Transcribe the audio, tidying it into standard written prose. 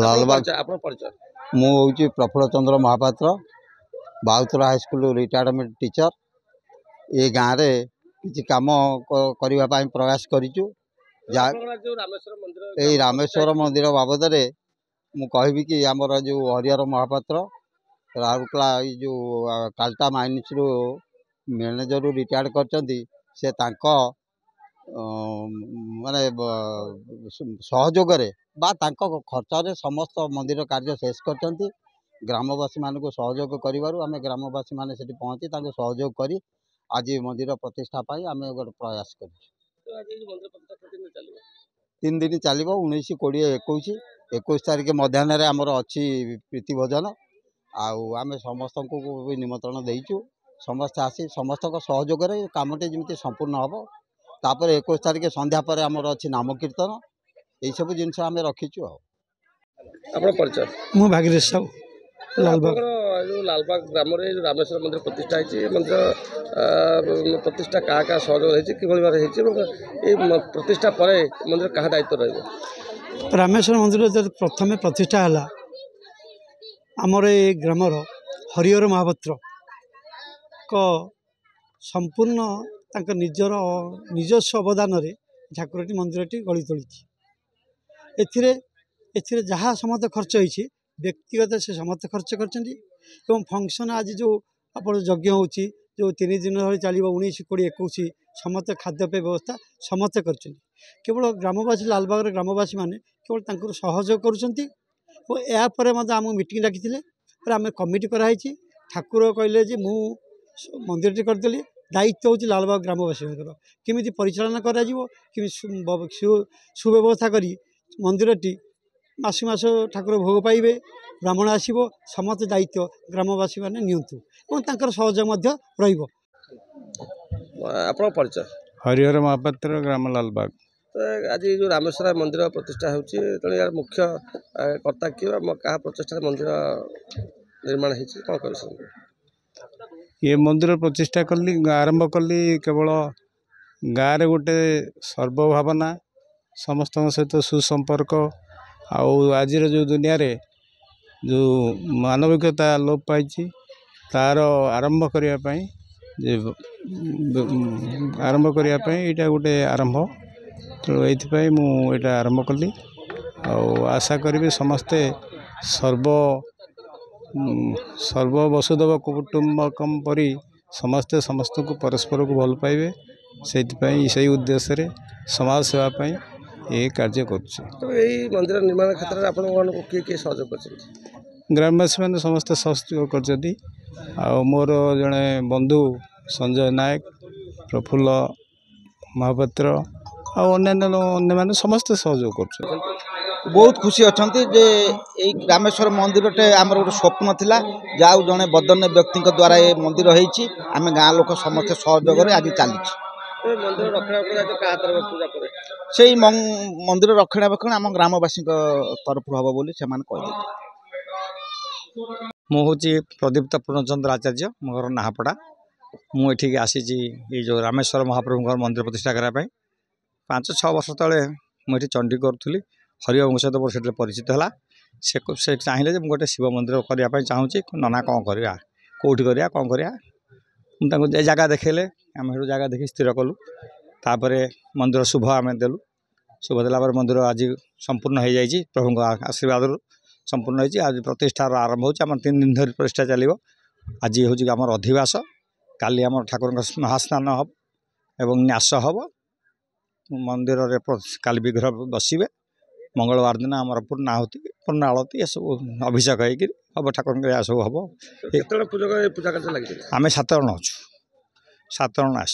लालबाग ଆପଣ ପରିଚୟ मुझे प्रफुल्ल चंद्र महापात्र बाउतरा हाईस्कल रिटायरमेंट टीचर ये गाँव में किसी कम करने प्रयास करूँ ଆପଣଙ୍କର ଯୋଉ ରାମେଶ୍ୱର ମନ୍ଦିର यही रामेश्वर मंदिर बाबद मु कहि कि आमर जो हरिहर महापात्र राउरकेला जो काल्टा माइनिस रु मैनेजर रिटायर्ड कर माने सहयोग खर्च समस्त मंदिर कार्य शेष कर ग्रामवासी मानक सहयोग करें ग्रामवासी मैंने से पहुँची सहयोग कर आज मंदिर प्रतिष्ठा आम गोटे प्रयास कर 3 दिन चलो 19, 20, 21 तारीख मध्याह्न आमर अच्छी प्रीति भोजन आम समस्त को भी निमंत्रण देचु समस्ते आसी समस्त सहयोग कमटे जमी संपूर्ण हम तापर 21 तारीख संध्या पर आमर अच्छी नाम कीर्तन यही सब जिन आम रखीचु। ଆପଣ ପରିଚୟ ମୁଁ ଭାଗୀରଥ ସାହୁ ଲାଲବାଗ जो लालबाग ग्राम रामेश्वर मंदिर प्रतिष्ठा है मंदिर प्रतिष्ठा क्या क्या सहयोग होती प्रतिष्ठा पर मंदिर क्या दायित्व रही रामेश्वर मंदिर जब प्रथम प्रतिष्ठा है आमर ये ग्रामर हरिहर महापात्र को संपूर्ण तांकर निजर निजस्व अवदान ठाकुरटी मंदिरटी गढ़ी तोली एथिरे जहाँ समस्त खर्च होती व्यक्तिगत से समस्त खर्च कर फंक्शन आज जो आप यज्ञ हो जो 3 दिन धरी चलो 19, 20, 21 समस्त खाद्यपेय व्यवस्था समस्ते कर केवल ग्रामवासी लालबाग ग्रामवासी मैंने केवल सहयोग कर आम मीटिंग डाकी आम कमिटी कराई ठाकुर कहले जे मु मंदिर करदेली दायित्व हूँ लालबाग ग्रामवासी केमी परिचालना करा सुव्यवस्था करी मंदिरटी मास मास ठाकुर भोग पाइबे ब्राह्मण आसो समस्त दायित्व ग्रामवासी मैंने नियंतु सहयोग रहिबो। आपन परिचय हरिहर महापात्र ग्राम लालबाग तो आज जो रामेश्वर मंदिर प्रतिष्ठा होती यार मुख्य कर्ता किए क्या प्रचेषा मंदिर निर्माण होती कौन कर ये मंदिर प्रतिष्ठा कली आरंभ कली केवल गाँव रे गोटे सर्वभावना समस्त सहित सुसंपर्क आज जो दुनिया रे जो मानविकता लोप पाई तार आरंभ करने यहाँ गोटे आरंभ तो ये मुझे आरंभ कली आशा करी समस्ते सर्व वसुधैव कुटुंबकम परी समस्ते समस्त को परस्पर को भल पाइबे से उद्देश्य रे समाज सेवा ये कार्य कर तो यही मंदिर निर्माण क्षेत्र में आपण किए किए सहयोग कर ग्रामवासी मैंने समस्ते सहयोग कर मोर जड़े बंधु संजय नायक प्रफुल्ल महापात्र अन्य मैंने समस्ते सहयोग कर बहुत खुशी अच्छा जे रामेश्वर मंदिर आमर गोटे स्वप्न थिला जाऊ जड़े बदन्य व्यक्ति द्वारा ये मंदिर होती आम गाँ लोक समस्ते सहयोग आज चली से मंदिर रक्षणाबेक्षण आम ग्रामवासी तरफ हम बोली से कही मु हूँ प्रदीप्त पूर्णचंद्र आचार्य मो घर नाहपड़ा मुझे आसी जो रामेश्वर महाप्रभु मंदिर प्रतिष्ठा करने 5-6 वर्ष तले मुझे चंडी करी हरिओम सहित मोर से परिचित है से चाहिए गोटे शिव मंदिर करने चाहूँगी नना कौन करवा कौटी करा कौन करा जगह देखेले आम जगह देखी स्थिर कलु तापर मंदिर शुभ आम देलु शुभ देला मंदिर आज संपूर्ण हो जाए प्रभु आशीर्वाद संपूर्ण हो आज प्रतिष्ठार आरंभ हो 3 दिन धरी प्रतिष्ठा चलो आज हूँ आम अधिवास काली आम ठाकुर महास्नान हम एवं न्यास हम मंदिर काली विग्रह बसवे मंगलवार दिन आम पूर्णाहुति पूर्ण आलती ये सब अभिषेक हम ठाकुर सब हम पूजा पूजा आम 7 जन अच्छु 7 जन आस